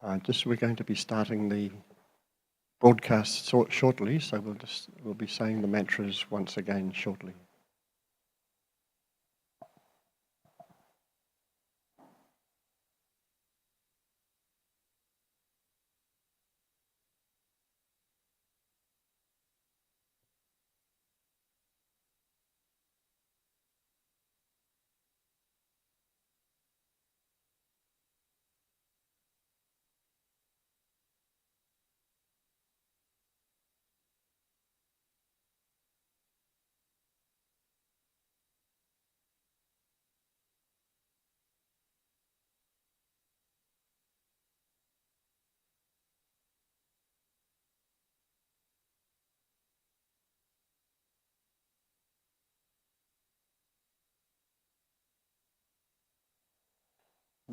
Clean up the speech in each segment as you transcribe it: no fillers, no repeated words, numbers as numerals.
We're going to be starting the broadcast shortly, so we'll be saying the mantras once again shortly.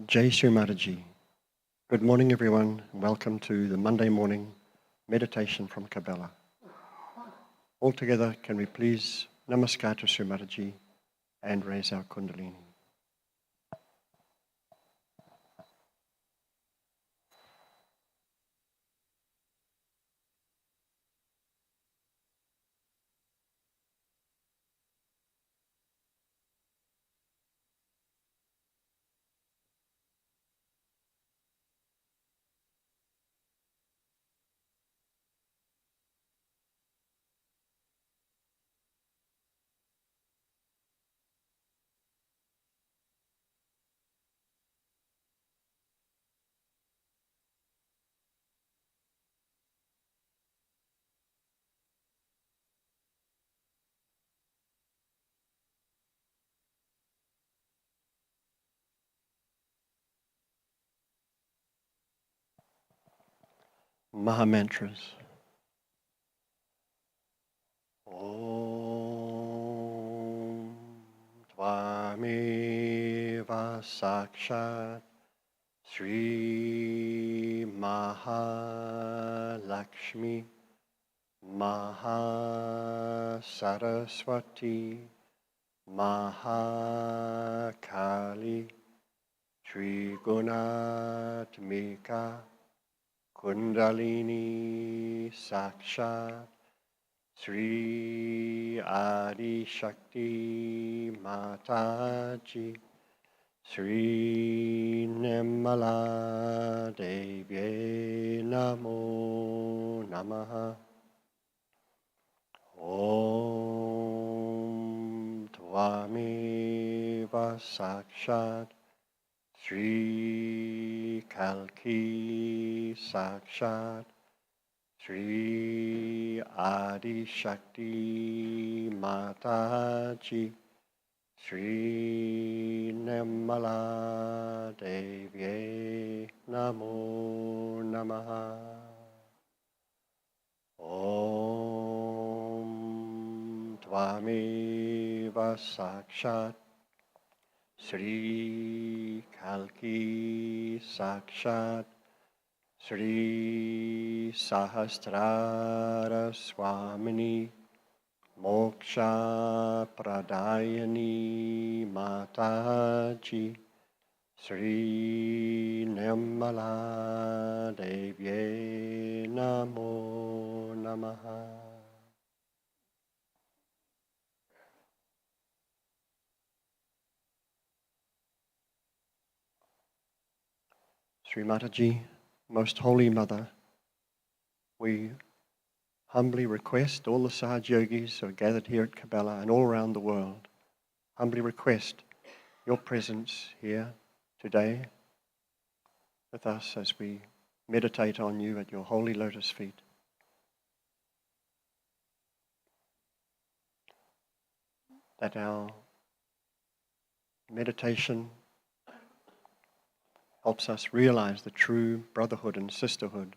Jai Shri Mataji. Good morning, everyone, and welcome to the Monday morning meditation from Cabella. All together, can we please namaskar to Shri Mataji and raise our kundalini. Maha Mantras. Om Tvameva Sakshat Shri Mahalakshmi Mahasaraswati Mahakali Shri Gunatmika Kundalini Sakshat Shri Adi Shakti Mataji Shri Nirmala Devi Namo Namaha. Om Tvameva Sakshat Shri Kalki Sakshat Shri Adi Shakti Mataji Shri Nirmala Devi Namo Namaha. Om Tvameva Sakshat Shri Kalki Sakshat Shri Sahasrara Swamini Moksha Pradayani Mataji Shri Nirmala Devi Namo Namaha. Sri Mataji, Most Holy Mother, we humbly request all the Sahaja Yogis who are gathered here at Cabella and all around the world, humbly request your presence here today with us as we meditate on you at your holy lotus feet. That our meditation helps us realize the true brotherhood and sisterhood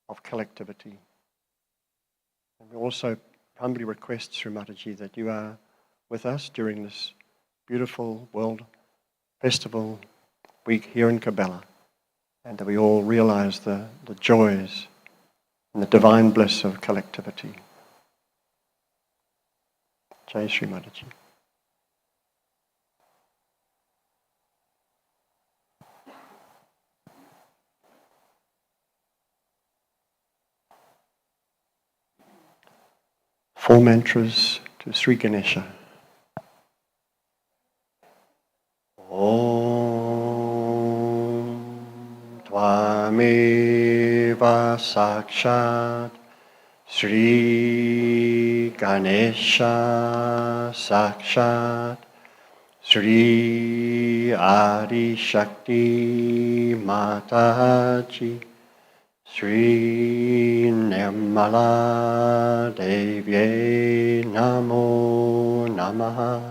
of collectivity. And we also humbly request, Sri Mataji, that you are with us during this beautiful World Festival Week here in Cabella, and that we all realize the joys and the divine bliss of collectivity. Jai Sri Mataji. 4 mantras to Shri Ganesha. Om Tvameva Sakshat Shri Ganesha Sakshat Shri Adi Shakti Mataji Shri Nirmala Devi Namo Namaha.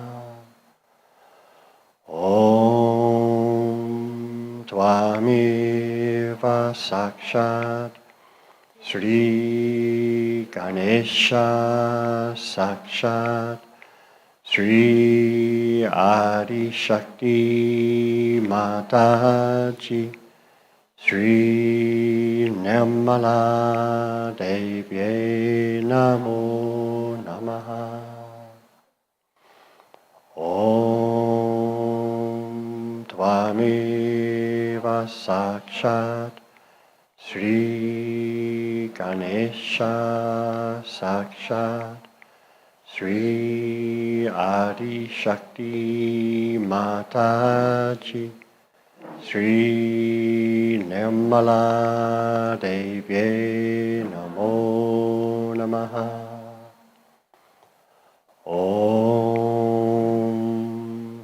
Om Tvameva Sakshat Shri Ganesha Sakshat Shri Adi Shakti Mataji Shri Nirmala Devi Namo Namaha. Om Tvameva Sakshat Shri Ganesha Sakshat Shri Adi Shakti Mataji Shri Nirmala Devi Namo Namaha. Om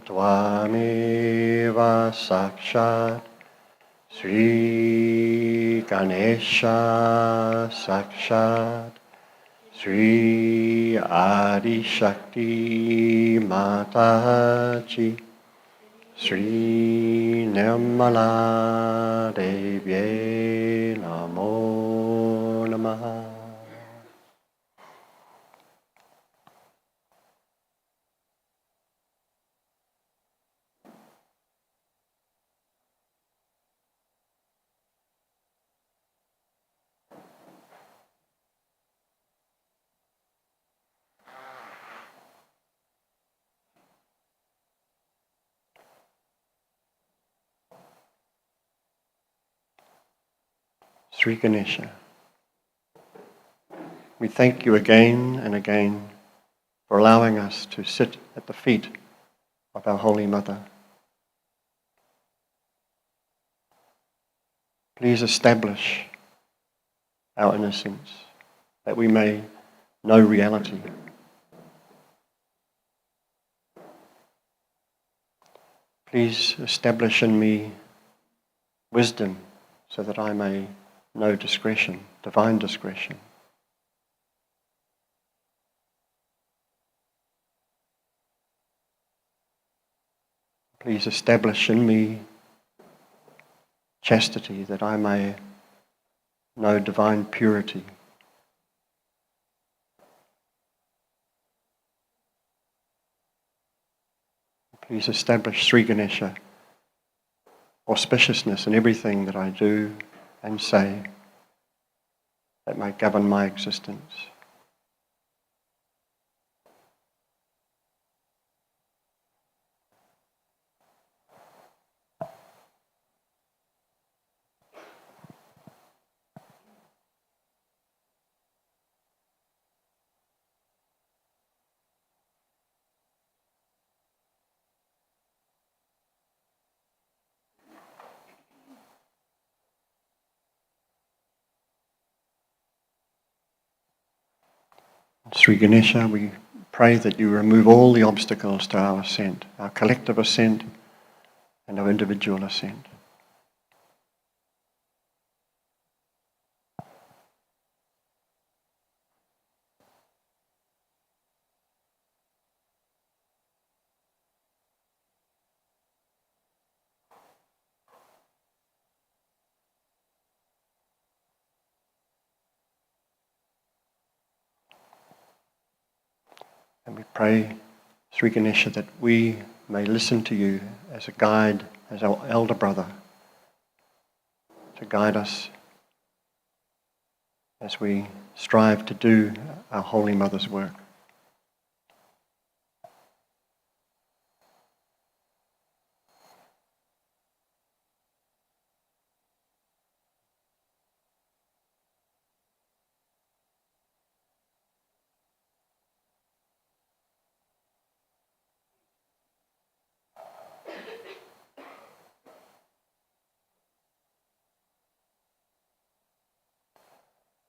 Tvameva Sakshat Shri Ganesha Sakshat Shri Adi Shakti Mataji Shri Nirmala Devi Namo Namaha. Shri Ganesha, we thank you again and again for allowing us to sit at the feet of our Holy Mother. Please establish our innocence, that we may know reality. Please establish in me wisdom so that I may know discretion, divine discretion. Please establish in me chastity that I may know divine purity. Please establish Shri Ganesha auspiciousness in everything that I do and say that may govern my existence. Shri Ganesha, we pray that you remove all the obstacles to our ascent, our collective ascent and our individual ascent. And we pray, Shri Ganesha, that we may listen to you as a guide, as our elder brother, to guide us as we strive to do our Holy Mother's work.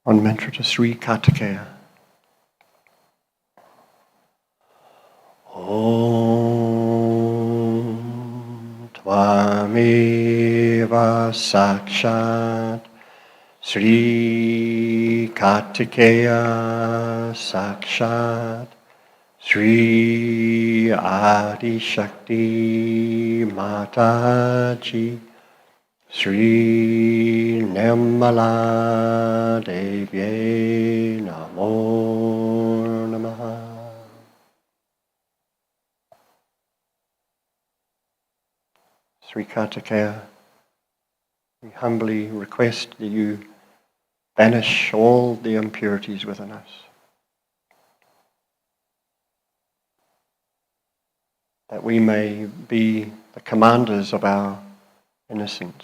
One mantra to Shri Kartikeya. Om Tvameva Sakshat Shri Kartikeya Sakshat Shri Adi Shakti Mataji Shri Nirmala Devi Namo Namaha. Sri Kartikeya, we humbly request that you banish all the impurities within us, that we may be the commanders of our innocence.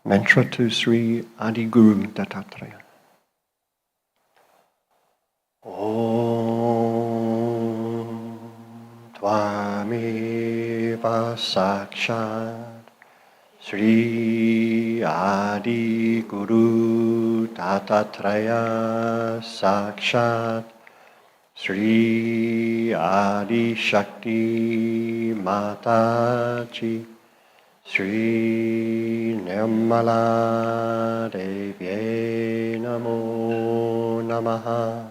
Mantra to Sri Adi Guru Dattatreya. Om Tvameva Sakshat Sri Adi Guru Dattatreya Sakshat Sri Adi Shakti Mataji Shri Nirmala Devi Namo Namaha.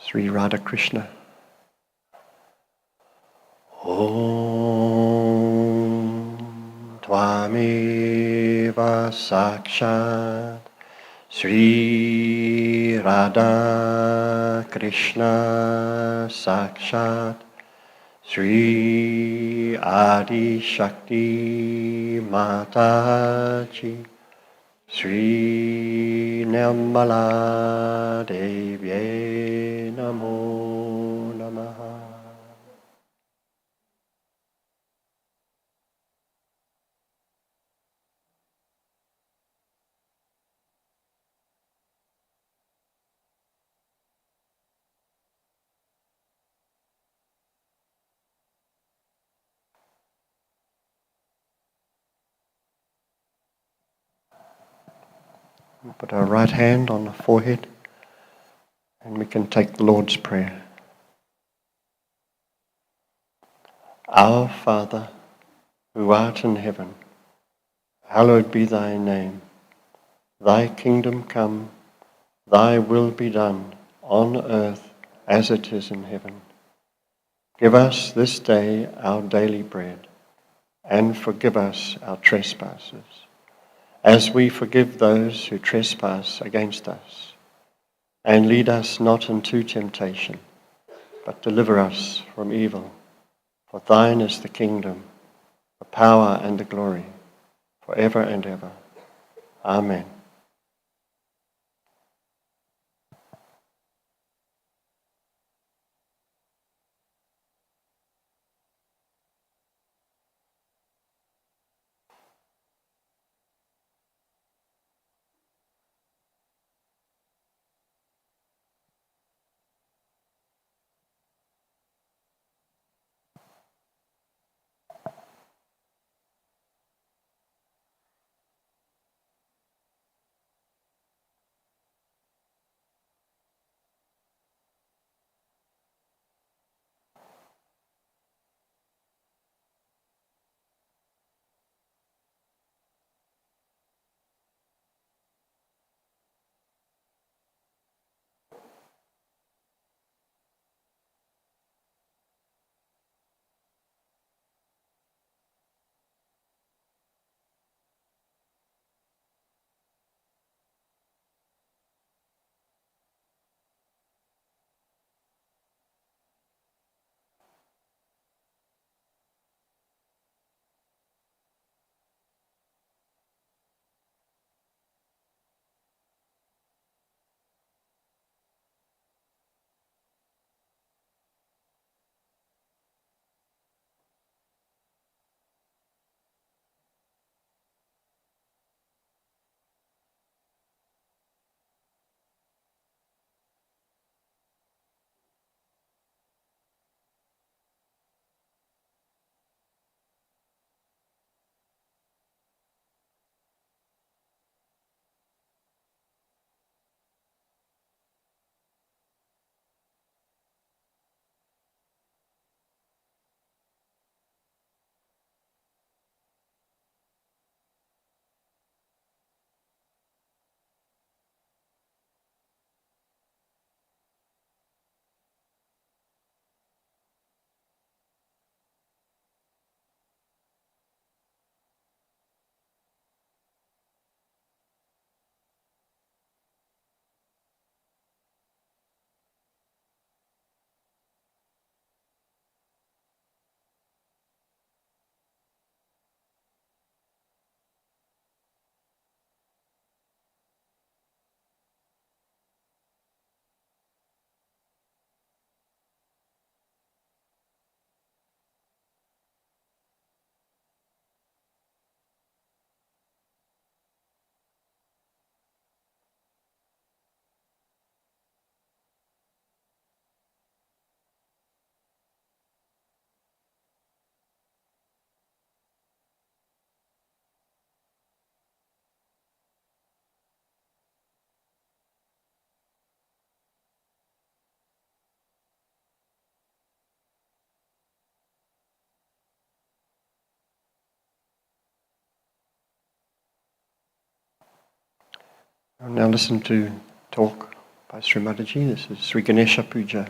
Sri Radha Krishna. Om Tvameva Sakshat Sri Radha Krishna Sakshat Sri Adi Shakti Mataji Shri Nirmala Devi Namo Namaha. We'll put our right hand on the forehead and we can take the Lord's Prayer. Our Father, who art in heaven, hallowed be thy name. Thy kingdom come, thy will be done on earth as it is in heaven. Give us this day our daily bread, and forgive us our trespasses, as we forgive those who trespass against us. And lead us not into temptation, but deliver us from evil. For thine is the kingdom, the power and the glory, forever and ever. Amen. I'll now listen to talk by Sri Mataji. This is Shri Ganesha Puja,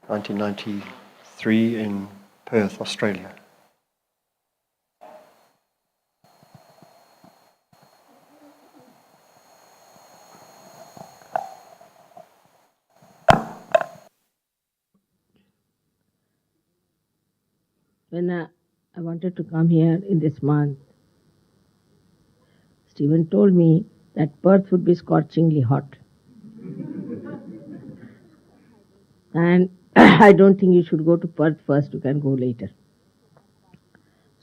1993 in Perth, Australia. When I wanted to come here in this month, Stephen told me that Perth would be scorchingly hot. And I don't think you should go to Perth first, you can go later.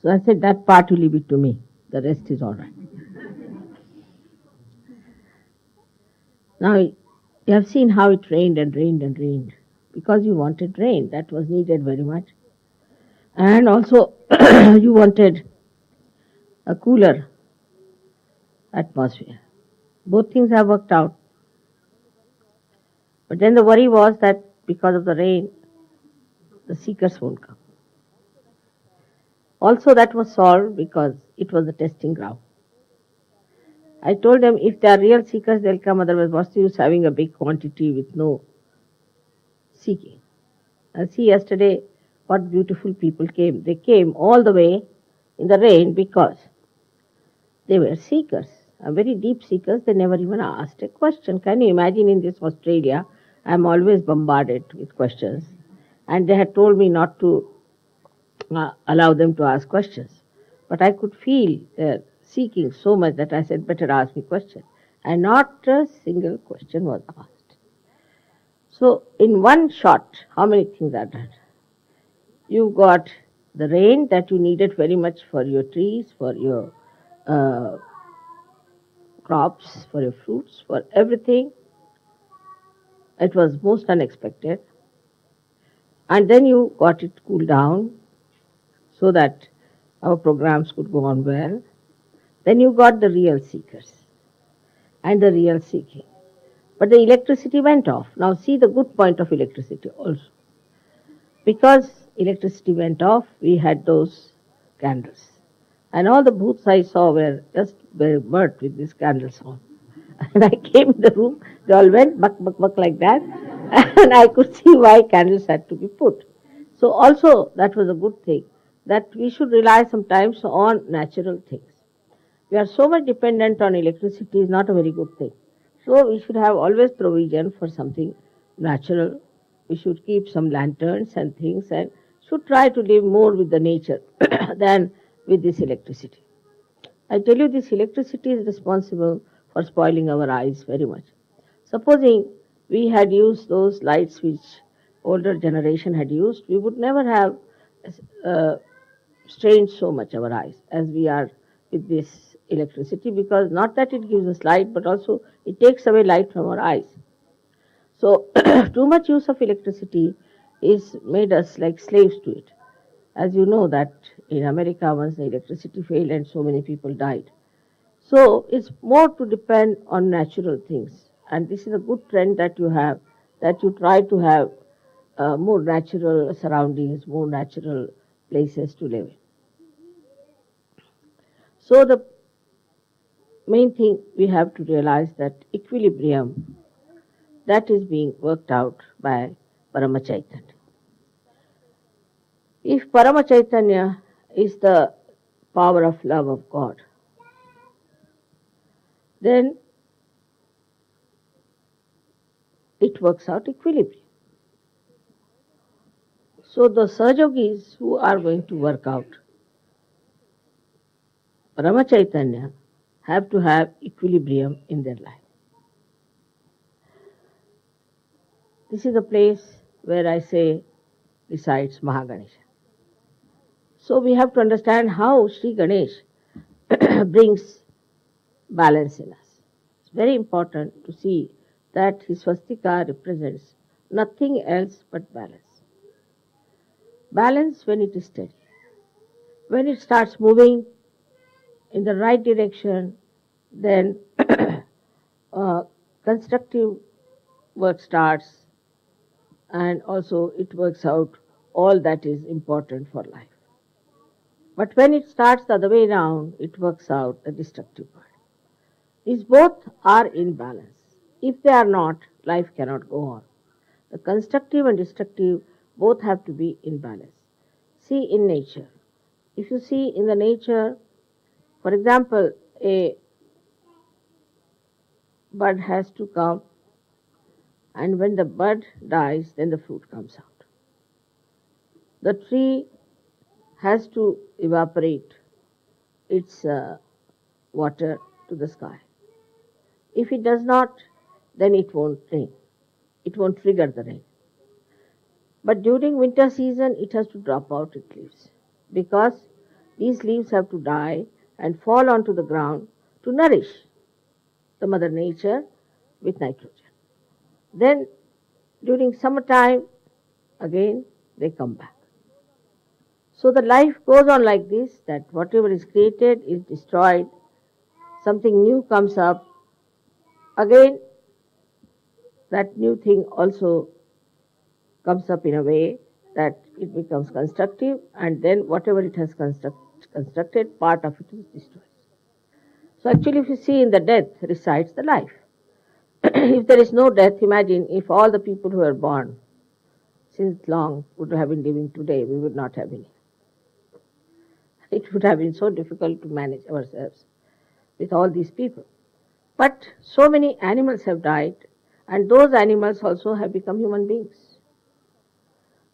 So I said, that part will leave it to me. The rest is all right. Now, you have seen how it rained and rained and rained. Because you wanted rain, that was needed very much. And also, you wanted a cooler atmosphere. Both things have worked out. But then the worry was that because of the rain, the seekers won't come. Also, that was solved because it was a testing ground. I told them if they are real seekers, they'll come, otherwise, what's the use having a big quantity with no seeking? And see, yesterday, what beautiful people came. They came all the way in the rain because they were seekers, very deep seekers. They never even asked a question. Can you imagine in this Australia, I'm always bombarded with questions. And they had told me not to allow them to ask questions. But I could feel their seeking so much that I said, better ask me question. And not a single question was asked. So in one shot, how many things are done? You got the rain that you needed very much for your trees, for your crops, for your fruits, for everything. It was most unexpected. And then you got it cooled down so that our programs could go on well. Then you got the real seekers and the real seeking. But the electricity went off. Now see the good point of electricity also. Because electricity went off, we had those candles. And all the booths I saw were just burnt with these candles on. And I came in the room, they all went buck, buck, buck like that. And I could see why candles had to be put. So also that was a good thing, that we should rely sometimes on natural things. We are so much dependent on electricity is not a very good thing. So we should have always provision for something natural. We should keep some lanterns and things and should try to live more with the nature than with this electricity. I tell you, this electricity is responsible for spoiling our eyes very much. Supposing we had used those lights which older generation had used, we would never have uh, strained so much our eyes as we are with this electricity, because not that it gives us light, but also it takes away light from our eyes. So too much use of electricity is made us like slaves to it. As you know that in America once the electricity failed and so many people died. So it's more to depend on natural things. And this is a good trend that you have, that you try to have more natural surroundings, more natural places to live in. So the main thing we have to realize that equilibrium, that is being worked out by Paramachaitanya. If Paramachaitanya is the power of love of God, then it works out equilibrium. So the Sahajogis who are going to work out Paramachaitanya have to have equilibrium in their life. This is the place where I say resides Mahaganesha. So we have to understand how Shri Ganesh brings balance in us. It's very important to see that his swastika represents nothing else but balance. Balance when it is steady. When it starts moving in the right direction, then constructive work starts, and also it works out all that is important for life. But when it starts the other way around, it works out the destructive part. is both are in balance. If they are not, life cannot go on. The constructive and destructive both have to be in balance. See in nature. If you see in the nature, for example, a bud has to come, and when the bud dies, then the fruit comes out. The tree has to evaporate its water to the sky. If it does not, then it won't rain. It won't trigger the rain. But during winter season, it has to drop out its leaves because these leaves have to die and fall onto the ground to nourish the mother nature with nitrogen. Then during summertime, again they come back. So the life goes on like this, that whatever is created is destroyed, something new comes up, again that new thing also comes up in a way that it becomes constructive, and then whatever it has constructed, part of it is destroyed. So actually if you see, in the death resides the life. If there is no death, imagine if all the people who were born since long would have been living today, we would not have been. It would have been so difficult to manage ourselves with all these people. But so many animals have died, and those animals also have become human beings.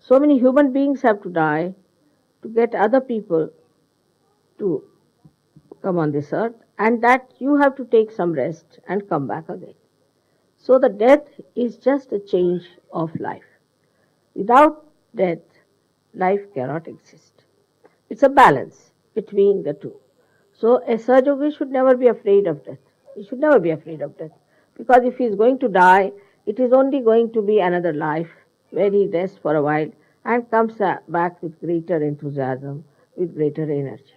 So many human beings have to die to get other people to come on this earth, and that you have to take some rest and come back again. So the death is just a change of life. Without death, life cannot exist. It's a balance between the two. So a Sahaja Yogi should never be afraid of death. He should never be afraid of death. Because if he is going to die, it is only going to be another life where he rests for a while and comes back with greater enthusiasm, with greater energy.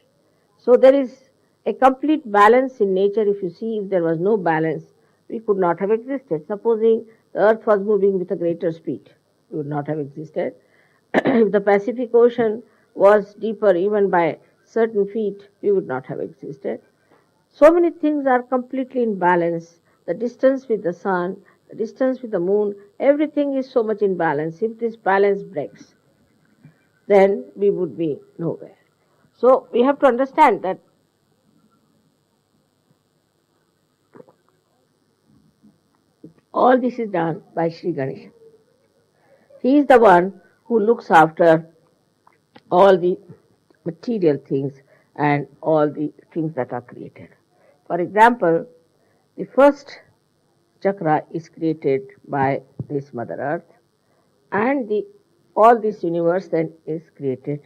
So there is a complete balance in nature. If you see, if there was no balance, we could not have existed. Supposing the earth was moving with a greater speed, we would not have existed. If the Pacific Ocean was deeper even by certain feet, we would not have existed. So many things are completely in balance. The distance with the sun, the distance with the moon, everything is so much in balance. If this balance breaks, then we would be nowhere. So we have to understand that all this is done by Shri Ganesha. He is the one who looks after all the material things and all the things that are created. For example, the first chakra is created by this Mother Earth, and all this universe then is created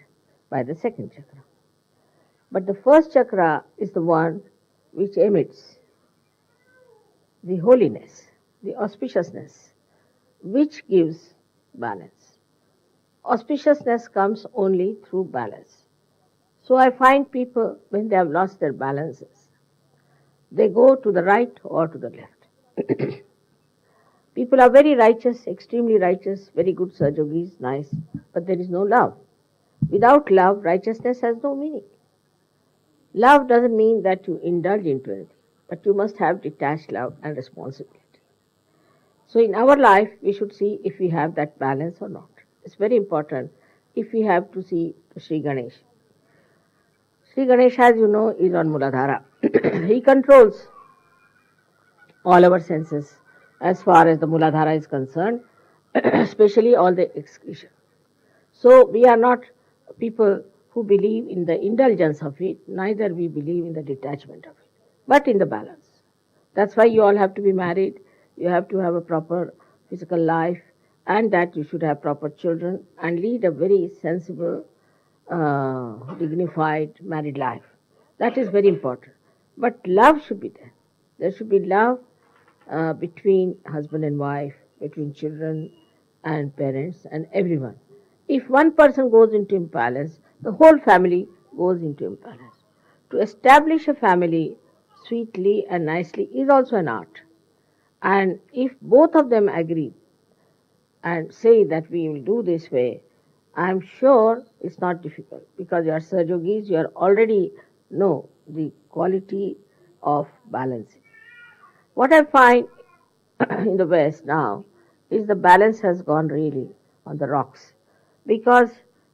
by the second chakra. But the first chakra is the one which emits the holiness, the auspiciousness, which gives balance. Auspiciousness comes only through balance. So I find people, when they have lost their balances, they go to the right or to the left. People are very righteous, extremely righteous, very good Sahaja Yogis, nice, but there is no love. Without love, righteousness has no meaning. Love doesn't mean that you indulge into anything, but you must have detached love and responsibility. So in our life, we should see if we have that balance or not. It's very important if we have to see Shri Ganesha. Shri Ganesha, as you know, is on Muladhara. He controls all our senses as far as the Muladhara is concerned, especially all the excretion. So we are not people who believe in the indulgence of it, neither we believe in the detachment of it, but in the balance. That's why you all have to be married, you have to have a proper physical life, and that you should have proper children and lead a very sensible, dignified married life. That is very important. But love should be there. There should be love between husband and wife, between children and parents and everyone. If one person goes into imbalance, the whole family goes into imbalance. To establish a family sweetly and nicely is also an art. And if both of them agree and say that we will do this way, I am sure it's not difficult, because you are Sahaja Yogis, you already know the quality of balancing. What I find in the West now is the balance has gone really on the rocks. Because,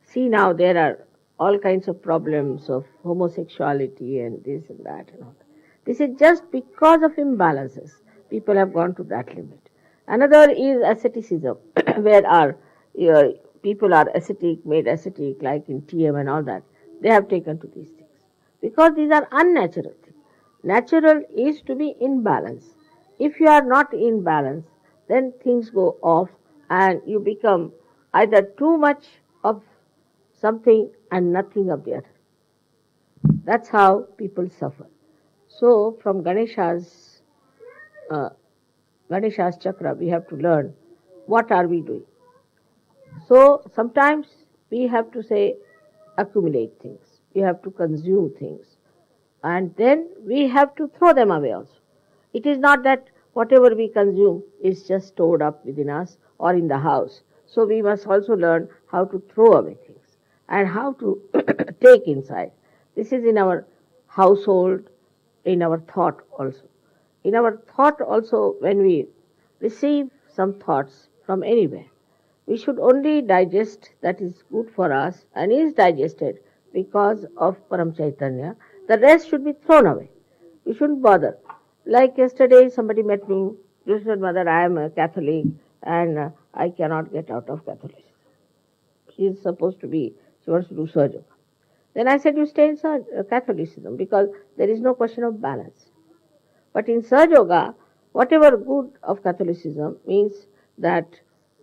see, now there are all kinds of problems of homosexuality and this and that and all. This is just because of imbalances. People have gone to that limit. Another is asceticism, where uh, people are ascetic, made ascetic, like in TM and all that. They have taken to these things. Because these are unnatural things. Natural is to be in balance. If you are not in balance, then things go off and you become either too much of something and nothing of the other. That's how people suffer. So, from uh, Ganesha's chakra, we have to learn what are we doing. So, sometimes we have to say accumulate things, we have to consume things, and then we have to throw them away also. It is not that whatever we consume is just stored up within us or in the house. So we must also learn how to throw away things and how to take inside. This is in our household, in our thought also. In our thought also, when we receive some thoughts from anywhere, we should only digest that is good for us and is digested because of Param Chaitanya. The rest should be thrown away. We shouldn't bother. Like yesterday, somebody met me. She said, Mother, I am a Catholic and I cannot get out of Catholicism. She is supposed to be, she wants to do Sahaja Yoga. Then I said, you stay in Catholicism because there is no question of balance. But in Sahaja Yoga, whatever good of Catholicism means that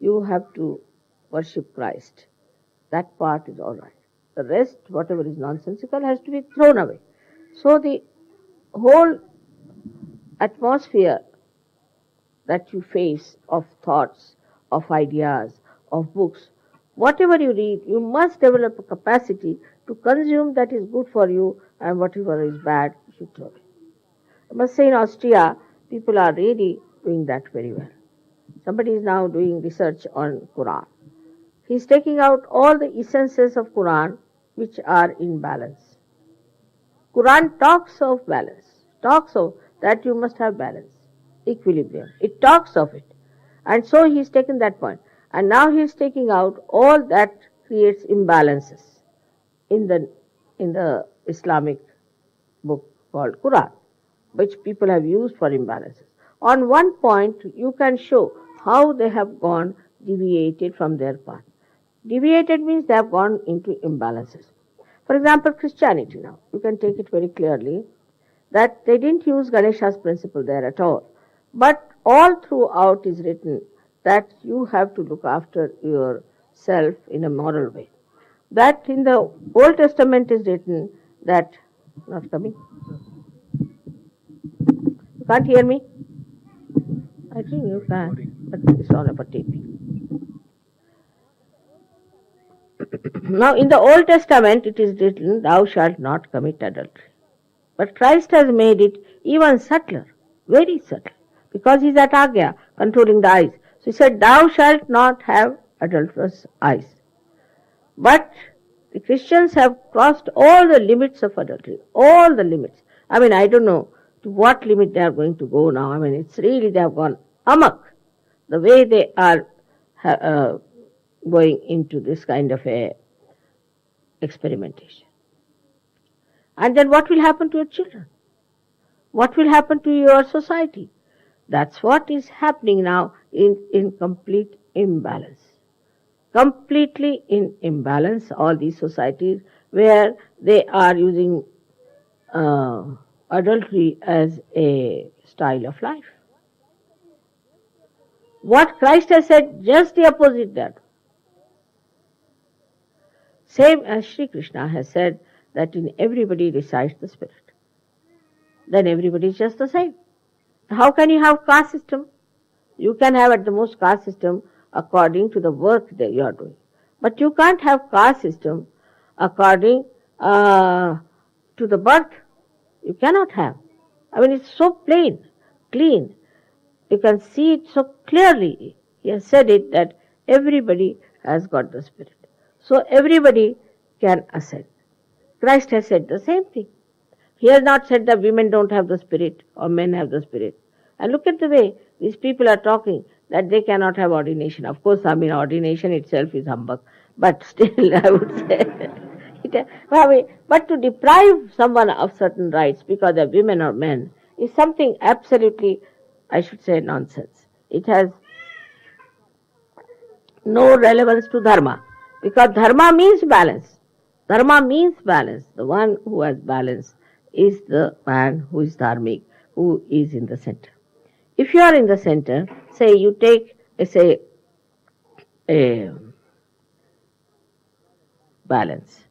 you have to worship Christ. That part is all right. The rest, whatever is nonsensical, has to be thrown away. So the whole atmosphere that you face of thoughts, of ideas, of books, whatever you read, you must develop a capacity to consume that is good for you and whatever is bad, you should throw away. I must say in Austria, people are really doing that very well. Somebody is now doing research on Quran. He is taking out all the essences of Quran which are in balance. Quran talks of balance, talks of that you must have balance, equilibrium. It talks of it. And so he has taken that point. And now he is taking out all that creates imbalances in the Islamic book called Quran, which people have used for imbalances. On one point, you can show how they have gone deviated from their path. Deviated means they have gone into imbalances. For example, Christianity now, you can take it very clearly that they didn't use Ganesha's principle there at all. But all throughout is written that you have to look after yourself in a moral way. That in the Old Testament is written that, not coming? You can't hear me? I think you can, but it's all about taping. Now, in the Old Testament, it is written, thou shalt not commit adultery. But Christ has made it even subtler, very subtle, because he is at Agya, controlling the eyes. So he said, thou shalt not have adulterous eyes. But the Christians have crossed all the limits of adultery, all the limits. I mean, I don't know to what limit they are going to go now. I mean, it's really, they have gone amok, the way they are going into this kind of a experimentation. And then what will happen to your children? What will happen to your society? That's what is happening now in complete imbalance. Completely in imbalance, all these societies where they are using adultery as a style of life. What Christ has said, just the opposite that. Same as Shri Krishna has said that in everybody resides the spirit. Then everybody is just the same. How can you have caste system? You can have at the most caste system according to the work that you are doing. But you can't have caste system according to the birth. You cannot have. I mean, it's so plain, clean. You can see it so clearly. He has said it that everybody has got the spirit. So everybody can ascend. Christ has said the same thing. He has not said that women don't have the spirit or men have the spirit. And look at the way these people are talking that they cannot have ordination. Of course, ordination itself is humbug, but still, I would say. But to deprive someone of certain rights because they're women or men is something absolutely, I should say, nonsense. It has no relevance to dharma because dharma means balance. Dharma means balance. The one who has balance is the man who is dharmic, who is in the center. If you are in the center, say you take, say, a balance.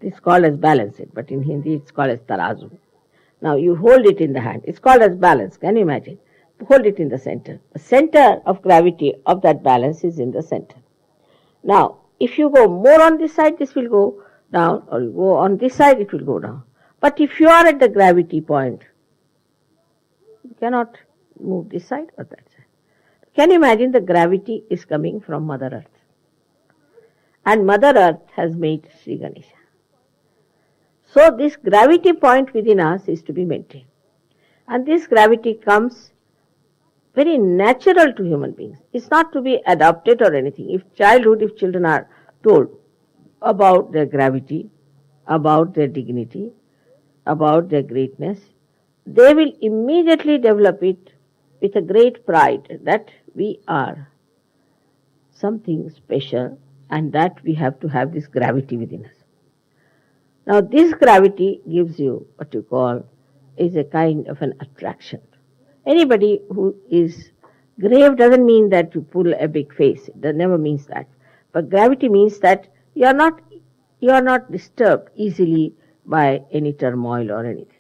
It's called as balance it, but in Hindi it's called as tarazu. Now you hold it in the hand. It's called as balance. Can you imagine? Hold it in the center. The center of gravity of that balance is in the center. Now, if you go more on this side, this will go down, or you go on this side, it will go down. But if you are at the gravity point, you cannot move this side or that side. Can you imagine the gravity is coming from Mother Earth? And Mother Earth has made Shri Ganesha. So this gravity point within us is to be maintained. And this gravity comes very natural to human beings. It's not to be adopted or anything. If children are told about their gravity, about their dignity, about their greatness, they will immediately develop it with a great pride that we are something special and that we have to have this gravity within us. Now this gravity gives you what you call is a kind of an attraction. Anybody who is grave doesn't mean that you pull a big face. That never means that. But gravity means that you are not disturbed easily by any turmoil or anything.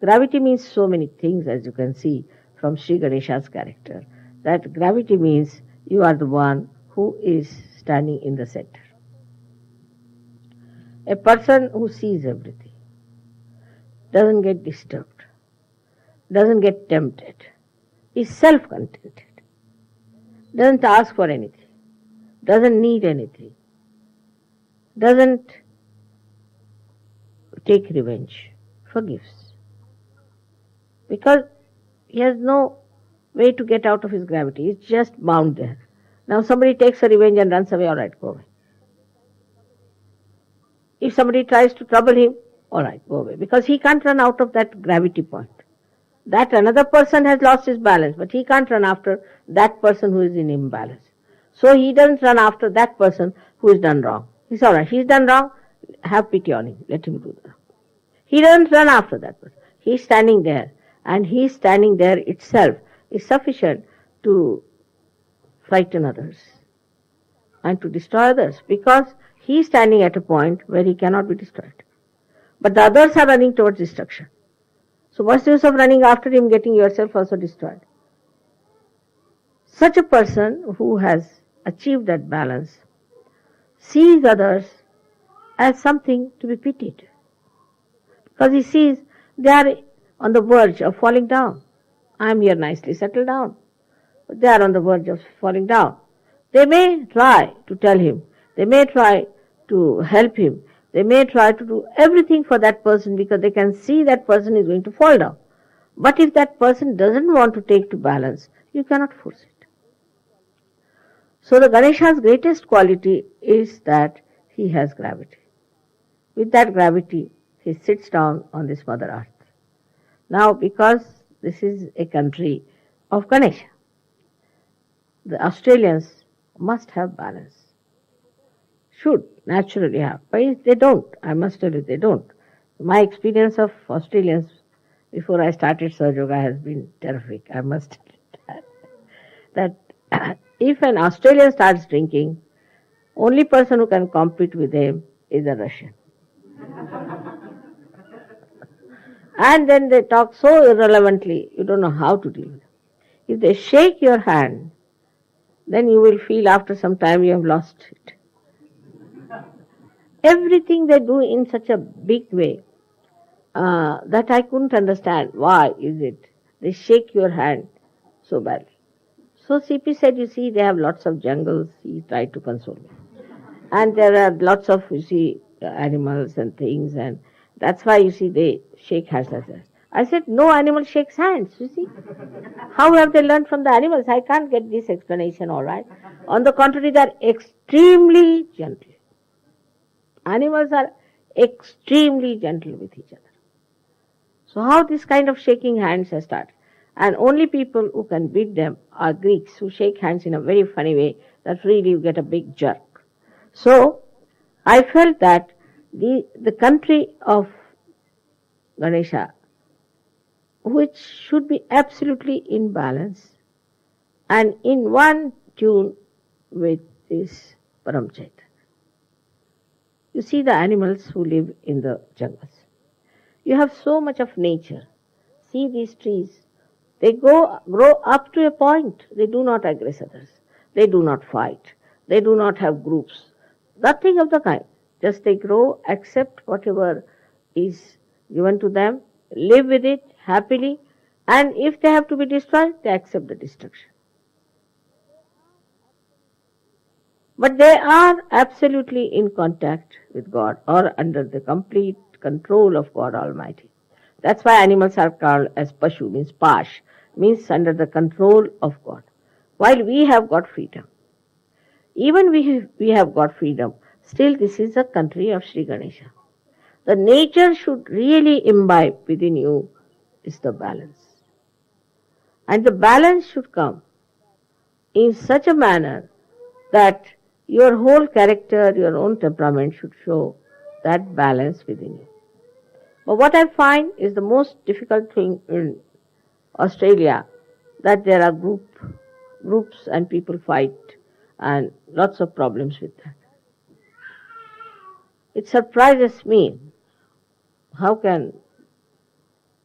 Gravity means so many things, as you can see from Shri Ganesha's character. That gravity means you are the one who is standing in the center. A person who sees everything doesn't get disturbed, doesn't get tempted, is self-contented, doesn't ask for anything, doesn't need anything, doesn't take revenge, forgives. Because he has no way to get out of his gravity, he's just bound there. Now somebody takes a revenge and runs away, all right, go away. If somebody tries to trouble him, all right, go away. Because he can't run out of that gravity point. That another person has lost his balance, but he can't run after that person who is in imbalance. So he doesn't run after that person who has done wrong. He's all right, he's done wrong, have pity on him, let him do that. He doesn't run after that person. He's standing there, and he's standing there itself is sufficient to frighten others and to destroy others, because he is standing at a point where he cannot be destroyed. But the others are running towards destruction. So what's the use of running after him, getting yourself also destroyed? Such a person who has achieved that balance sees others as something to be pitied, because he sees they are on the verge of falling down. I am here nicely settled down, but they are on the verge of falling down. They may try to tell him, they may try to help him, they may try to do everything for that person because they can see that person is going to fall down. But if that person doesn't want to take to balance, you cannot force it. So the Ganesha's greatest quality is that he has gravity. With that gravity, he sits down on this Mother Earth. Now, because this is a country of Ganesha, the Australians must have balance. Should naturally have. But they don't. I must tell you, they don't. My experience of Australians before I started Sahaja Yoga has been terrific. I must tell you that if an Australian starts drinking, only person who can compete with him is a Russian. And then they talk so irrelevantly, you don't know how to deal with them. If they shake your hand, then you will feel after some time you have lost it. Everything they do in such a big way that I couldn't understand. Why is it? They shake your hand so badly. So CP said, you see, they have lots of jungles. He tried to console me. And there are lots of, you see, animals and things, and that's why, you see, they shake hands like that. I said, no animal shakes hands, you see. How have they learned from the animals? I can't get this explanation, all right. On the contrary, they are extremely gentle. Animals are extremely gentle with each other. So how this kind of shaking hands has started? And only people who can beat them are Greeks, who shake hands in a very funny way that really you get a big jerk. So I felt that the country of Ganesha, which should be absolutely in balance and in one tune with this Param Chaitanya. You see the animals who live in the jungles. You have so much of nature. See these trees. They grow up to a point. They do not aggress others. They do not fight. They do not have groups. Nothing of the kind. Just they grow, accept whatever is given to them, live with it happily, and if they have to be destroyed, they accept the destruction. But they are absolutely in contact with God or under the complete control of God Almighty. That's why animals are called as Pashu, means Pash, means under the control of God. While we have got freedom, even we have got freedom, still this is a country of Shri Ganesha. The nature should really imbibe within you is the balance. And the balance should come in such a manner that your whole character, your own temperament should show that balance within you. But what I find is the most difficult thing in Australia, that there are groups and people fight and lots of problems with that. It surprises me how can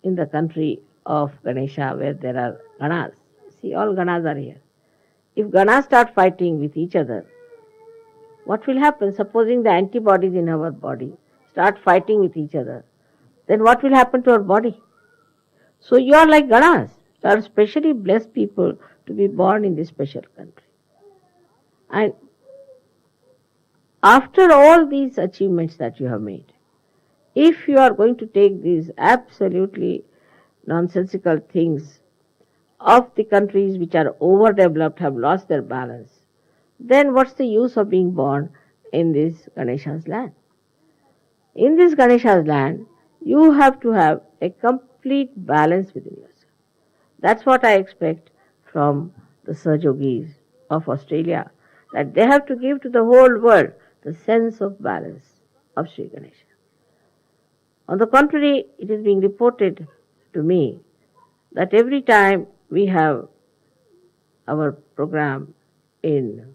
in the country of Ganesha where there are Ganas, see all Ganas are here. If Ganas start fighting with each other, what will happen? Supposing the antibodies in our body start fighting with each other, then what will happen to our body? So you are like Ganas. You are specially blessed people to be born in this special country. And after all these achievements that you have made, if you are going to take these absolutely nonsensical things of the countries which are overdeveloped, have lost their balance, then what's the use of being born in this Ganesha's land? In this Ganesha's land, you have to have a complete balance within yourself. That's what I expect from the Sahajogis of Australia, that they have to give to the whole world the sense of balance of Shri Ganesha. On the contrary, it is being reported to me that every time we have our program in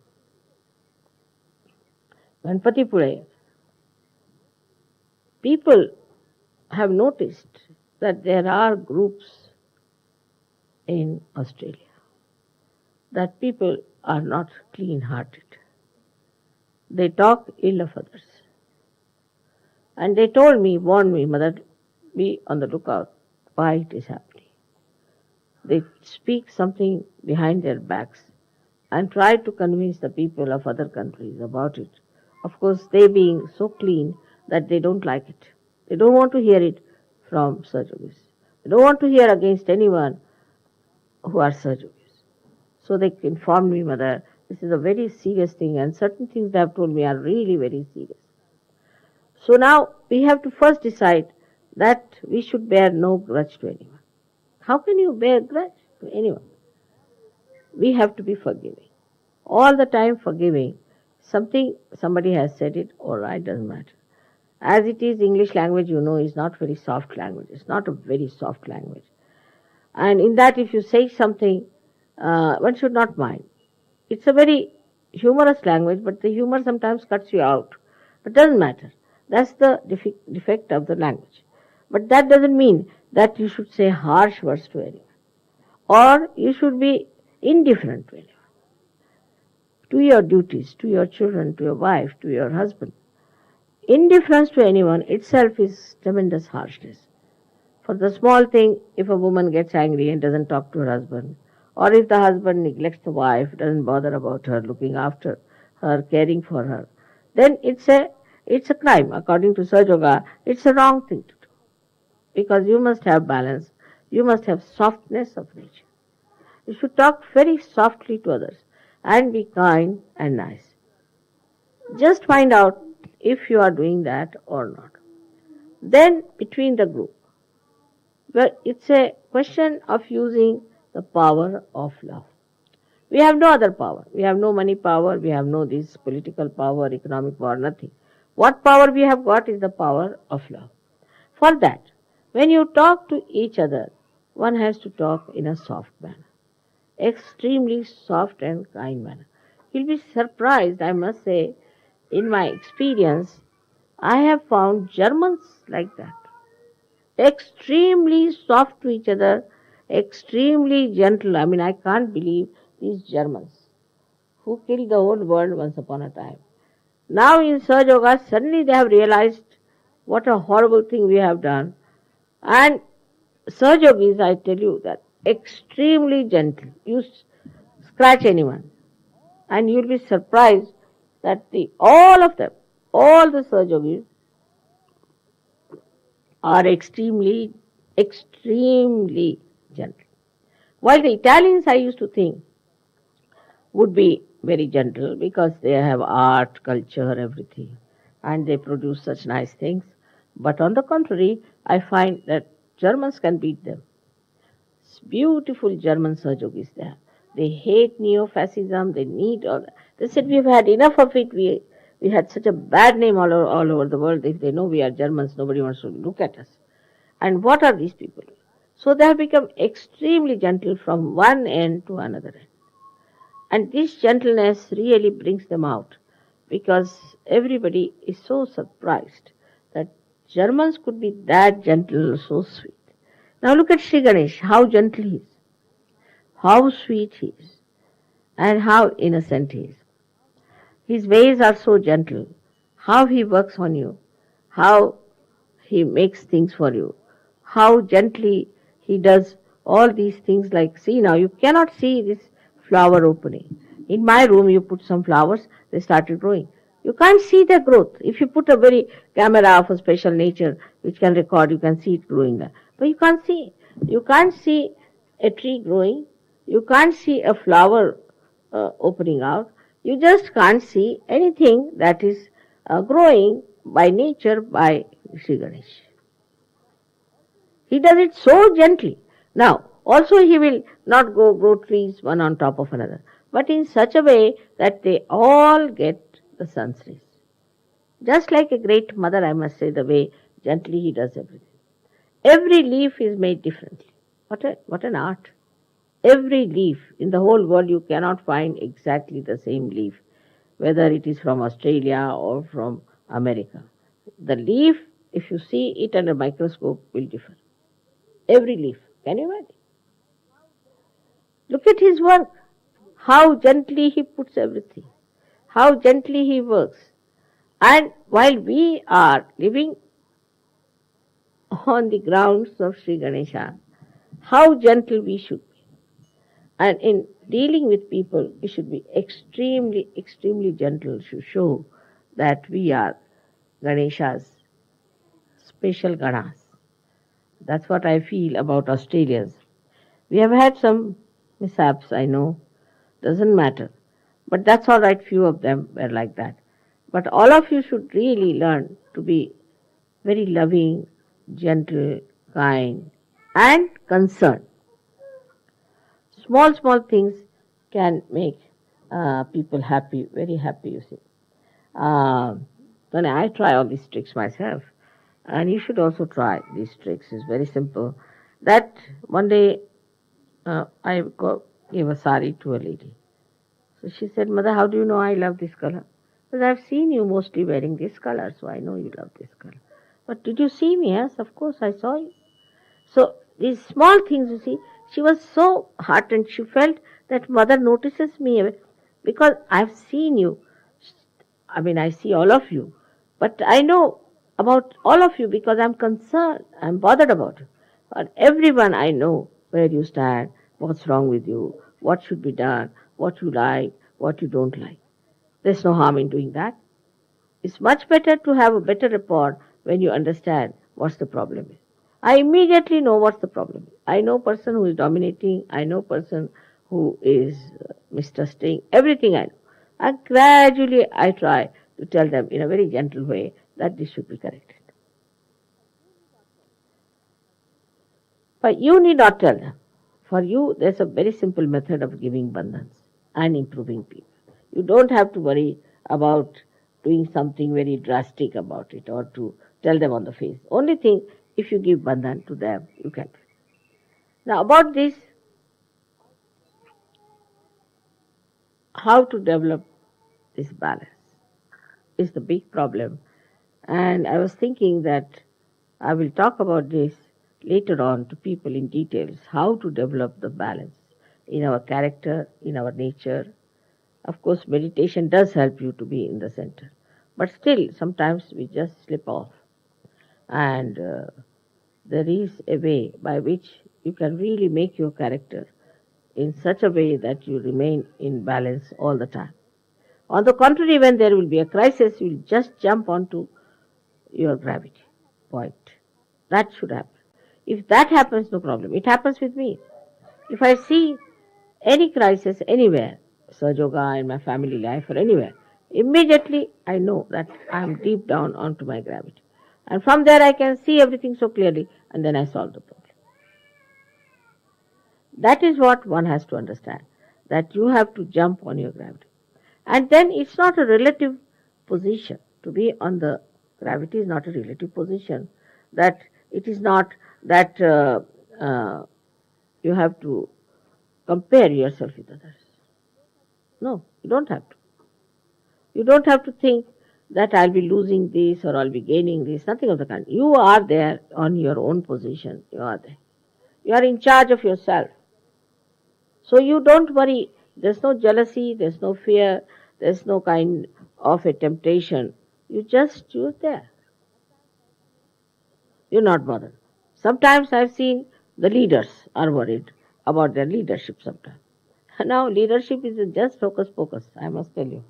Ganpatipule, people have noticed that there are groups in Australia, that people are not clean-hearted. They talk ill of others. And they told me, warned me, Mother, be on the lookout why it is happening. They speak something behind their backs and try to convince the people of other countries about it. Of course, they being so clean that they don't like it. They don't want to hear it from Sahajogis. They don't want to hear against anyone who are Sahajogis. So they informed me, Mother, this is a very serious thing, and certain things they have told me are really very serious. So now we have to first decide that we should bear no grudge to anyone. How can you bear grudge to anyone? We have to be forgiving. All the time forgiving. Somebody has said it, all right, doesn't matter. As it is, English language, you know, is not very soft language. It's not a very soft language. And in that, if you say something, one should not mind. It's a very humorous language, but the humor sometimes cuts you out. But it doesn't matter. That's the defect of the language. But that doesn't mean that you should say harsh words to anyone. Or you should be indifferent to anyone. To your duties, to your children, to your wife, to your husband. Indifference to anyone itself is tremendous harshness. For the small thing, if a woman gets angry and doesn't talk to her husband, or if the husband neglects the wife, doesn't bother about her, looking after her, caring for her, then it's a crime. According to Sahaja Yoga, it's a wrong thing to do. because you must have balance. You must have softness of nature. You should talk very softly to others and be kind and nice. Just find out if you are doing that or not. Then, between the group, well, it's a question of using the power of love. We have no other power. We have no money power. We have no this political power, economic power, nothing. What power we have got is the power of love. For that, when you talk to each other, one has to talk in a soft manner, extremely soft and kind manner. You'll be surprised, I must say, in my experience, I have found Germans like that. Extremely soft to each other, extremely gentle. I mean, I can't believe these Germans who killed the whole world once upon a time. Now in Sahaja Yoga, suddenly they have realized what a horrible thing we have done. And Sahaja Yogis, I tell you that, extremely gentle. You scratch anyone and you'll be surprised that all of them, all the Sahaja Yogis are extremely, extremely gentle. While the Italians, I used to think, would be very gentle because they have art, culture, everything, and they produce such nice things. But on the contrary, I find that Germans can beat them. It's beautiful German Sahajogis there. They hate neo-fascism, they need all that. They said, we've had enough of it, we had such a bad name all over the world. If they know we are Germans, nobody wants to look at us. And what are these people? So they have become extremely gentle from one end to another end. And this gentleness really brings them out because everybody is so surprised that Germans could be that gentle, so sweet. Now look at Shri Ganesha, how gentle he is, how sweet he is, and how innocent he is. His ways are so gentle, how he works on you, how he makes things for you, how gently he does all these things. Like, see now, you cannot see this flower opening. In my room, you put some flowers, they started growing. You can't see their growth. If you put a very camera of a special nature which can record, you can see it growing there. But you can't see. You can't see a tree growing. You can't see a flower opening out. You just can't see anything that is growing by nature by Shri Ganesha. He does it so gently. Now, also he will not grow trees one on top of another, but in such a way that they all get the sun's rays. Just like a great mother, I must say, the way gently he does everything. Every leaf is made differently. What an art. Every leaf in the whole world, you cannot find exactly the same leaf, whether it is from Australia or from America. The leaf, if you see it under a microscope, will differ. Every leaf. Can you imagine? Look at his work. How gently he puts everything. How gently he works. And while we are living on the grounds of Shri Ganesha, how gentle we should be. And in dealing with people, we should be extremely, extremely gentle to show that we are Ganesha's special Ganas. That's what I feel about Australians. We have had some mishaps, I know. Doesn't matter. But that's all right, few of them were like that. But all of you should really learn to be very loving, gentle, kind, and concerned. Small, small things can make people happy, very happy, you see. Then I try all these tricks myself. And you should also try these tricks. It's very simple. That one day I gave a sari to a lady. So she said, Mother, how do you know I love this color? Because I've seen you mostly wearing this color, so I know you love this color. But did you see me? Yes, of course I saw you. So these small things, you see, she was so heartened. She felt that Mother notices me because I've seen you. I mean, I see all of you. But I know about all of you because I'm concerned. I'm bothered about it. But everyone I know where you stand, what's wrong with you, what should be done, what you like, what you don't like. There's no harm in doing that. It's much better to have a better rapport when you understand what's the problem is. I immediately know what's the problem. I know person who is dominating, I know person who is mistrusting, everything I know. And gradually I try to tell them in a very gentle way that this should be corrected. But you need not tell them. For you, there's a very simple method of giving bandhans and improving people. You don't have to worry about doing something very drastic about it or to tell them on the face. Only thing, if you give bandhan to them, you can. Now about this, how to develop this balance is the big problem. And I was thinking that I will talk about this later on to people in details, how to develop the balance in our character, in our nature. Of course, meditation does help you to be in the center. But still, sometimes we just slip off. And there is a way by which you can really make your character in such a way that you remain in balance all the time. On the contrary, when there will be a crisis, you will just jump onto your gravity point. That should happen. If that happens, no problem. It happens with me. If I see any crisis anywhere, Sahaja Yoga in my family life or anywhere, immediately I know that I am deep down onto my gravity. And from there I can see everything so clearly and then I solve the problem. That is what one has to understand, that you have to jump on your gravity. And then it's not a relative position. To be on the gravity is not a relative position. That it is not that you have to compare yourself with others. No, you don't have to. You don't have to think that I'll be losing this or I'll be gaining this. Nothing of the kind. You are there on your own position. You are there. You are in charge of yourself. So you don't worry. There's no jealousy, there's no fear, there's no kind of a temptation. You're there. You're not bothered. Sometimes I've seen the leaders are worried about their leadership sometimes. Now leadership is just hocus pocus, I must tell you.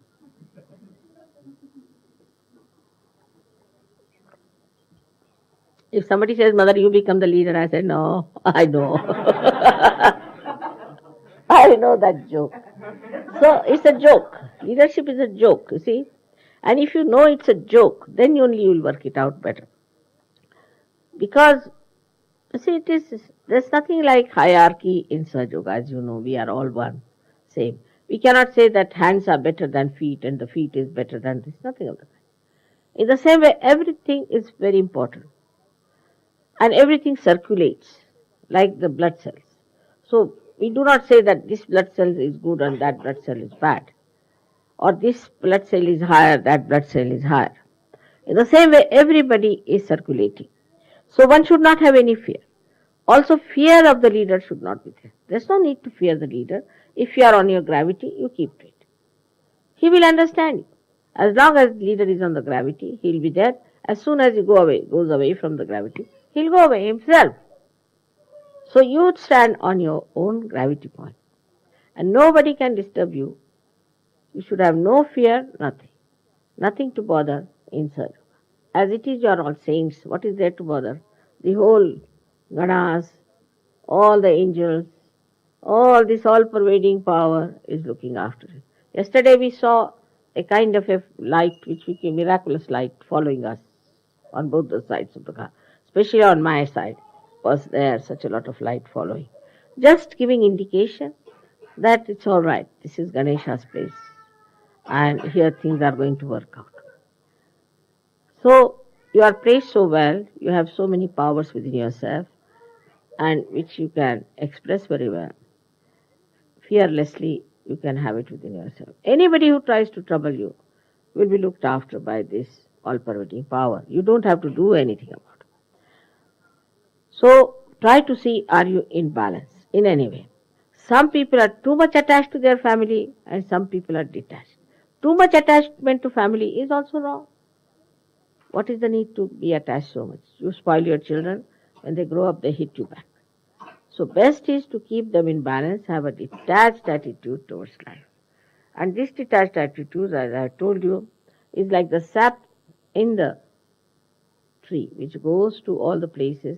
If somebody says, Mother, you become the leader, I say, no, I know. I know that joke. So it's a joke. Leadership is a joke, you see. And if you know it's a joke, then only you will work it out better. Because, you see, there's nothing like hierarchy in Sahaja Yoga, as you know, we are all one, same. We cannot say that hands are better than feet and the feet is better than this, nothing of that. In the same way, everything is very important. And everything circulates, like the blood cells. So, we do not say that this blood cell is good and that blood cell is bad. Or this blood cell is higher, that blood cell is higher. In the same way, everybody is circulating. So one should not have any fear. Also, fear of the leader should not be there. There's no need to fear the leader. If you are on your gravity, you keep to it. He will understand you. As long as the leader is on the gravity, he'll be there. As soon as he goes away from the gravity, he'll go away himself. So you stand on your own gravity point. And nobody can disturb you. You should have no fear, nothing. Nothing to bother in Sahaja Yoga. As it is, you are all saints. What is there to bother? The whole Ganas, all the angels, all this all-pervading power is looking after it. Yesterday we saw a kind of a light which became miraculous light following us on both the sides of the car. Especially on my side was there such a lot of light following. Just giving indication that it's all right. This is Ganesha's place. And here things are going to work out. So you are placed so well, you have so many powers within yourself, and which you can express very well. Fearlessly, you can have it within yourself. Anybody who tries to trouble you will be looked after by this all-pervading power. You don't have to do anything about it. So try to see, are you in balance in any way? Some people are too much attached to their family and some people are detached. Too much attachment to family is also wrong. What is the need to be attached so much? You spoil your children, when they grow up they hit you back. So best is to keep them in balance, have a detached attitude towards life. And this detached attitude, as I told you, is like the sap in the tree, which goes to all the places.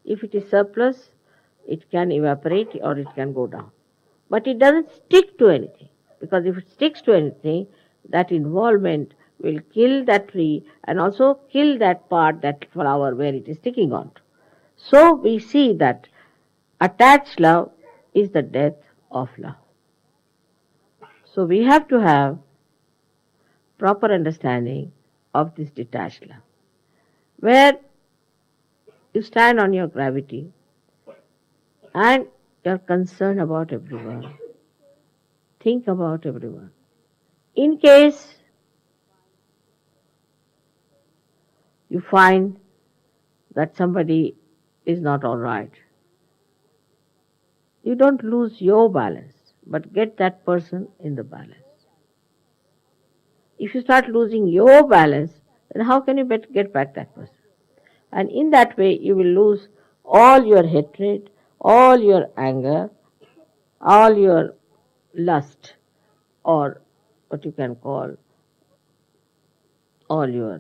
If it is surplus, it can evaporate or it can go down. But it doesn't stick to anything, because if it sticks to anything, that involvement will kill that tree and also kill that part, that flower where it is sticking on. So we see that attached love is the death of love. So we have to have proper understanding of this detached love, where you stand on your gravity and you're concerned about everyone, think about everyone. In case you find that somebody is not all right, you don't lose your balance, but get that person in the balance. If you start losing your balance, then how can you get back that person? And in that way, you will lose all your hatred, all your anger, all your lust, or what you can call all your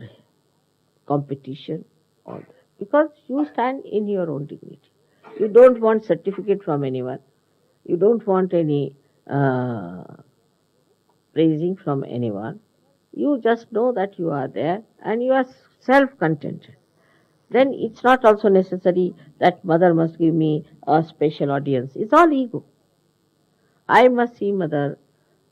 competition, all that. Because you stand in your own dignity. You don't want certificate from anyone. You don't want any praising from anyone. You just know that you are there and you are self-contented. Then it's not also necessary that mother must give me a special audience. It's all ego. I must see mother.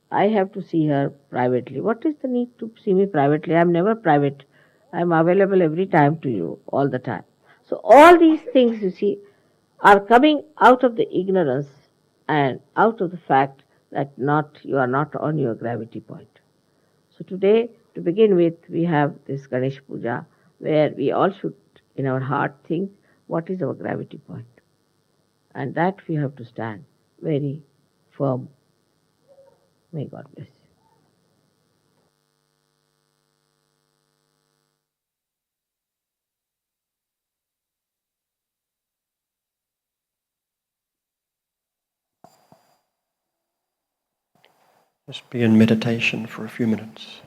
I have to see her privately. What is the need to see me privately? I'm never private. I'm available every time to you, all the time. So all these things, you see, are coming out of the ignorance and out of the fact that you are not on your gravity point. So today, to begin with, we have this Ganesh Puja, where we all should, in our heart, think what is our gravity point. And that we have to stand very firm. May God bless you. Just be in meditation for a few minutes.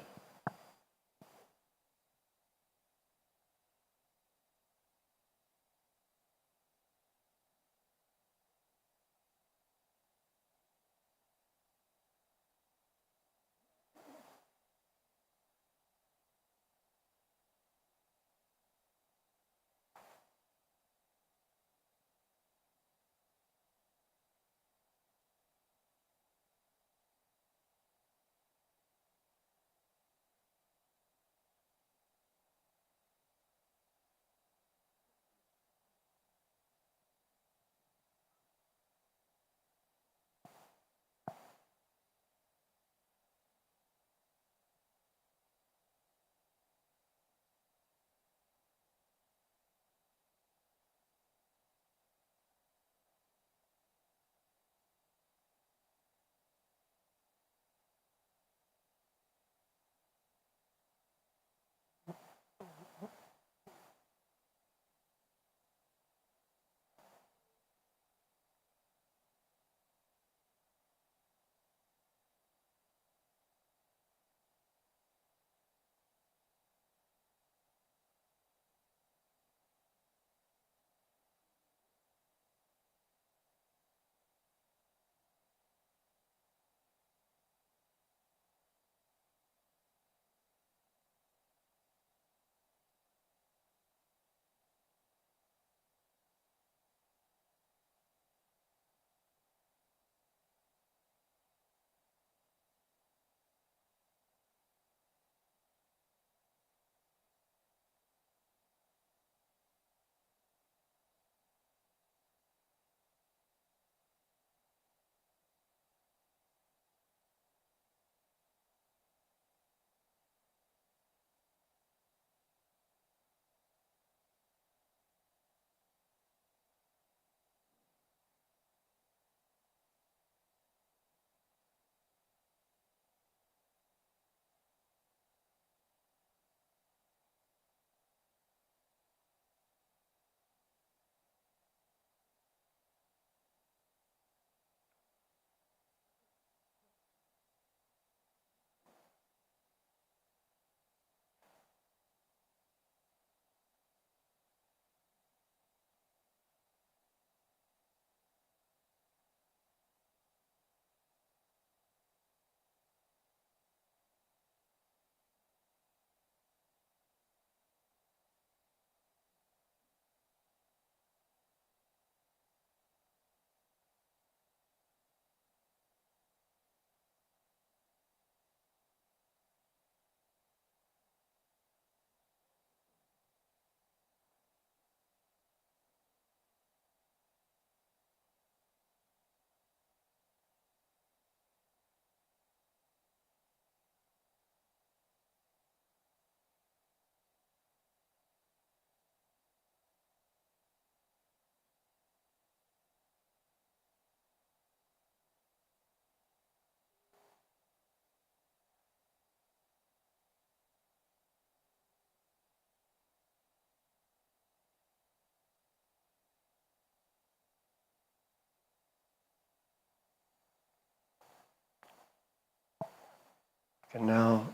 can now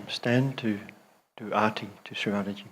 stand to do Aarti to Sri Mataji.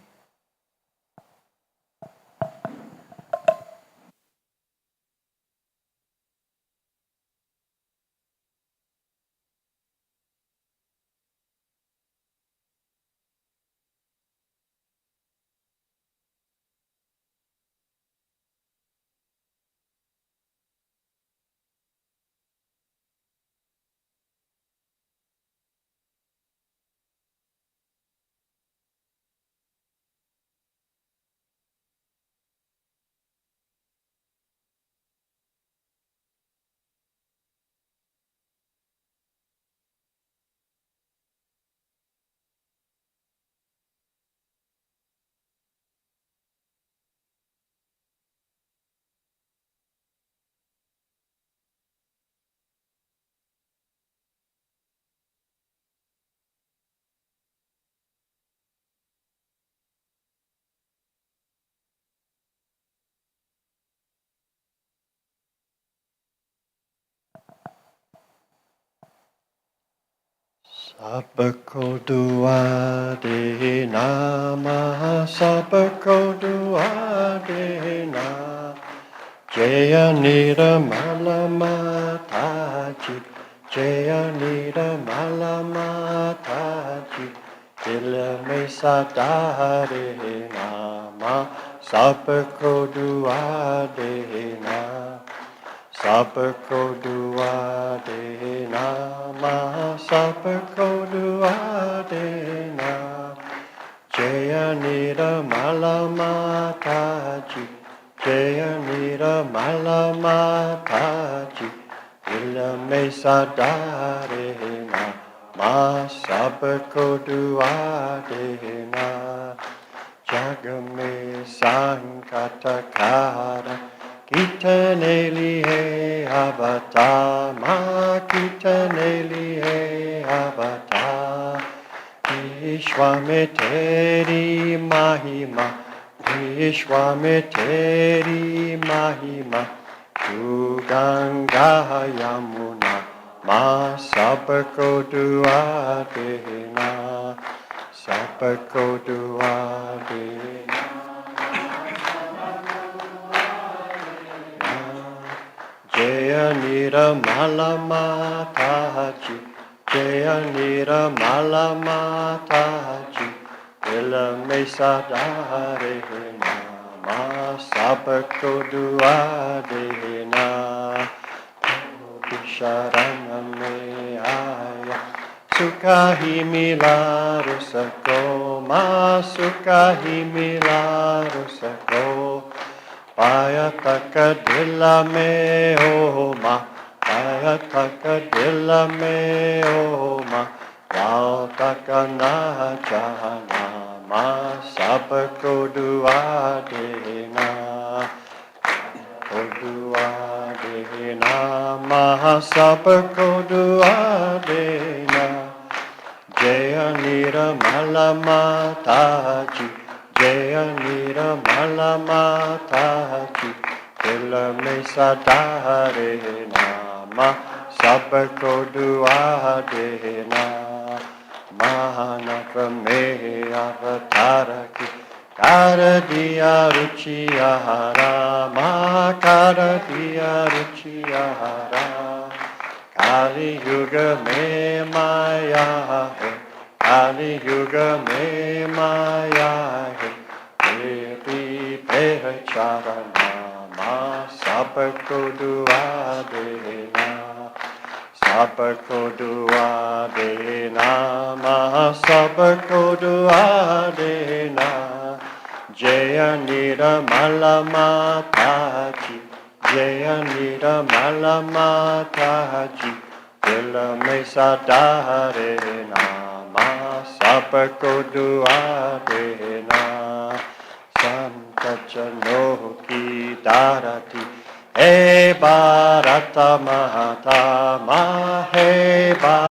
Sabako dua de nama, sabako dua de na, Jaya Nirmala Mataji, Jaya Nirmala Mataji, Dil me sadare nama, sabako dua de na. Sabako dua de nama, sabako dua de na, Jaya Nirmala Mataji, Jaya Nirmala Mataji, Ila me sadare nama, sabako dua de na, Jagame Sankatakara, Kita neli he avata, ma kita neli he avata, Vishwamiteri mahima, Vishwamiteri mahima, Tu Ganga Yamuna, ma sabako dua dena, sabako dua dena. Jaya Nirmala Mataji, Jaya Nirmala Mataji, Ila me sadare nama, sabako dua dena, Visharana me aya, Sukahi milarusako, ma sukahi milarusako, Payataka dilla me oma, Payataka dilla me oma, Vautaka na jahana, ma sabako dua dena, dua dena, ma sabako dua dena, Jaya Nirmala Mataji, Jaya Nirmala Mataji, Dila me sadare nama, sabako dua dena, Mahanaka me avataraki, Kara diya ruchi ahara, ma kara diya ruchi ahara, Kali Yuga me maya hai, Kali Yuga me maya hai, Devi Pehcharana ma sabako dua dena, sabako dua dena ma sabako dua dena, Jaya Nirmala Mataji, Jaya Nirmala Mataji, Dila me sadare nama, sabako dua dena, Santachano ki darati, He Bharata Mahatma, He Bharata